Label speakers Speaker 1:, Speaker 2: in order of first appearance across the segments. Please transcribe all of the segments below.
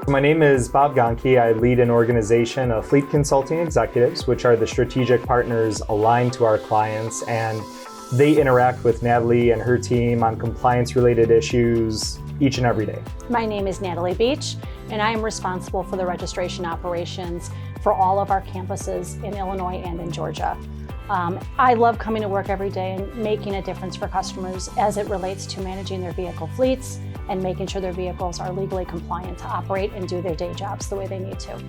Speaker 1: My name is Bob Gonke. I lead an organization of fleet consulting executives, which are the strategic partners aligned to our clients, and they interact with Natalie and her team on compliance-related issues each and every day.
Speaker 2: My name is Natalie Beach, and I am responsible for the registration operations for all of our campuses in Illinois and in Georgia. I love coming to work every day and making a difference for customers as it relates to managing their vehicle fleets and making sure their vehicles are legally compliant to operate and do their day jobs the way they need to.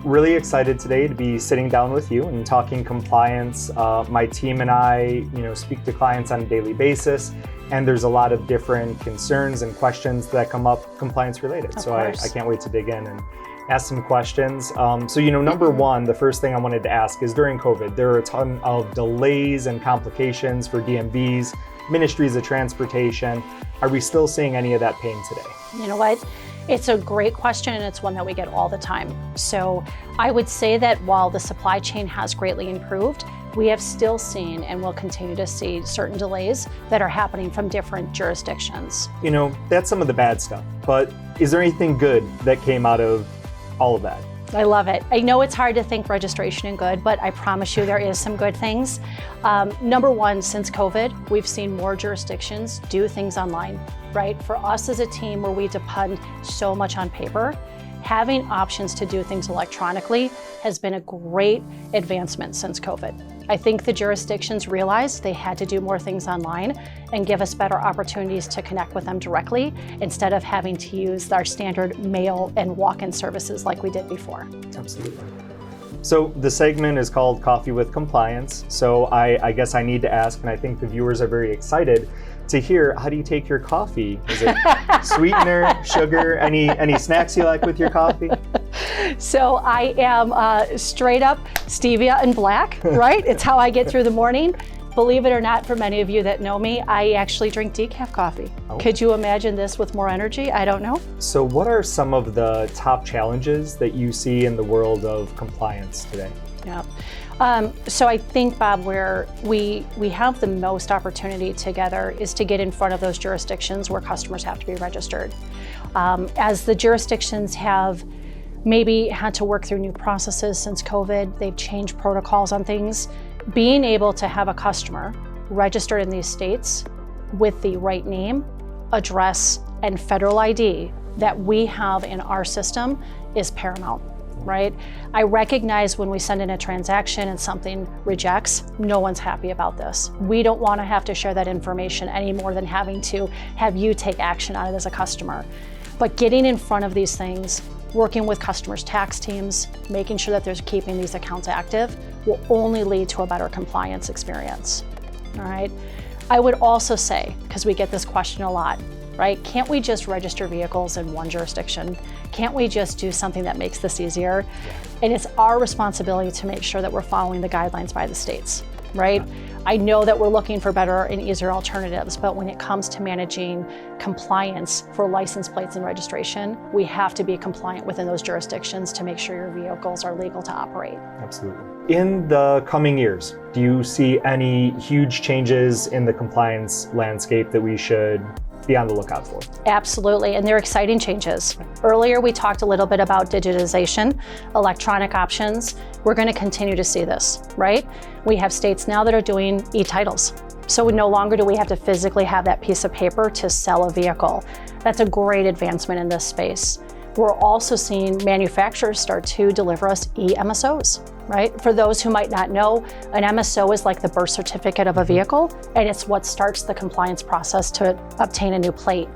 Speaker 1: Really excited today to be sitting down with you and talking compliance. My team and I, speak to clients on a daily basis, and there's a lot of different concerns and questions that come up compliance related. So I can't wait to dig in and ask some questions. Number one, the first thing I wanted to ask is during COVID, there were a ton of delays and complications for DMVs, ministries of transportation. Are we still seeing any of that pain today?
Speaker 2: You know what? It's a great question, and it's one that we get all the time. So I would say that while the supply chain has greatly improved, we have still seen and will continue to see certain delays that are happening from different jurisdictions.
Speaker 1: That's some of the bad stuff, but is there anything good that came out of all of that?
Speaker 2: I love it. I know it's hard to think registration and good, but I promise you there is some good things. Number one, since COVID, we've seen more jurisdictions do things online, right? For us as a team where we depend so much on paper, having options to do things electronically has been a great advancement since COVID. I think the jurisdictions realized they had to do more things online and give us better opportunities to connect with them directly instead of having to use our standard mail and walk-in services like we did before.
Speaker 1: Absolutely. So the segment is called Coffee with Compliance. So I guess I need to ask, and I think the viewers are very excited to hear, how do you take your coffee? Is it sweetener, sugar, any snacks you like with your coffee?
Speaker 2: So I am straight up stevia and black, right? It's how I get through the morning. Believe it or not, for many of you that know me, I actually drink decaf coffee. Oh. Could you imagine this with more energy? I don't know.
Speaker 1: So what are some of the top challenges that you see in the world of compliance today?
Speaker 2: Yeah. So I think, Bob, where we have the most opportunity together is to get in front of those jurisdictions where customers have to be registered. As the jurisdictions have maybe had to work through new processes since COVID, they've changed protocols on things. Being able to have a customer registered in these states with the right name, address, and federal ID that we have in our system is paramount, right? I recognize when we send in a transaction and something rejects, no one's happy about this. We don't want to have to share that information any more than having to have you take action on it as a customer. But getting in front of these things, working with customers' tax teams, making sure that they're keeping these accounts active will only lead to a better compliance experience, all right? I would also say, because we get this question a lot, right? Can't we just register vehicles in one jurisdiction? Can't we just do something that makes this easier? And it's our responsibility to make sure that we're following the guidelines by the states, right? I know that we're looking for better and easier alternatives, but when it comes to managing compliance for license plates and registration, we have to be compliant within those jurisdictions to make sure your vehicles are legal to operate.
Speaker 1: Absolutely. In the coming years, do you see any huge changes in the compliance landscape that we should be on the lookout for?
Speaker 2: Absolutely, and they're exciting changes. Earlier, we talked a little bit about digitization, electronic options. We're going to continue to see this, right? We have states now that are doing e-titles. So no longer do we have to physically have that piece of paper to sell a vehicle. That's a great advancement in this space. We're also seeing manufacturers start to deliver us e-MSOs, right? For those who might not know, an MSO is like the birth certificate of a vehicle, and it's what starts the compliance process to obtain a new plate.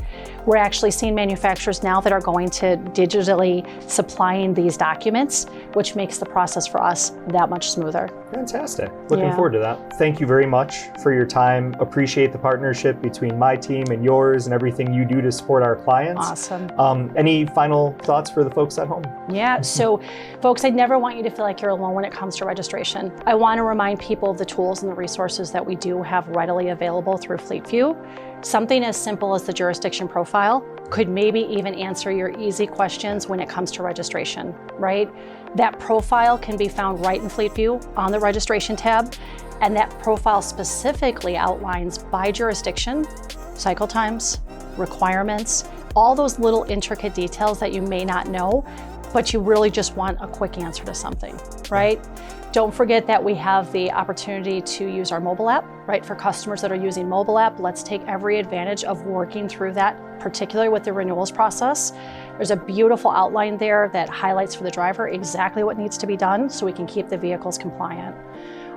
Speaker 2: We're actually seeing manufacturers now that are going to digitally supplying these documents, which makes the process for us that much smoother.
Speaker 1: Fantastic. Looking forward to that. Thank you very much for your time. Appreciate the partnership between my team and yours and everything you do to support our clients.
Speaker 2: Awesome.
Speaker 1: Any final thoughts for the folks at home?
Speaker 2: Yeah, so folks, I never want you to feel like you're alone when it comes to registration. I want to remind people of the tools and the resources that we do have readily available through FleetView. Something as simple as the jurisdiction profile could maybe even answer your easy questions when it comes to registration, right? That profile can be found right in FleetView on the registration tab, and that profile specifically outlines by jurisdiction, cycle times, requirements, all those little intricate details that you may not know, but you really just want a quick answer to something, right? Don't forget that we have the opportunity to use our mobile app, right? For customers that are using mobile app, let's take every advantage of working through that, particularly with the renewals process. There's a beautiful outline there that highlights for the driver exactly what needs to be done so we can keep the vehicles compliant.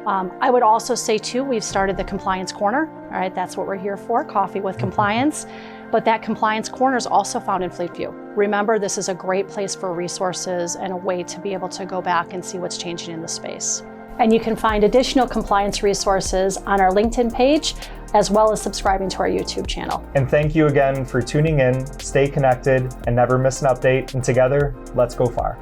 Speaker 2: I would also say too, we've started the Compliance Corner, all right? That's what we're here for, coffee with compliance. But that Compliance Corner is also found in Fleet View. Remember, this is a great place for resources and a way to be able to go back and see what's changing in the space. And you can find additional compliance resources on our LinkedIn page, as well as subscribing to our YouTube channel.
Speaker 1: And thank you again for tuning in. Stay connected and never miss an update. And together, let's go far.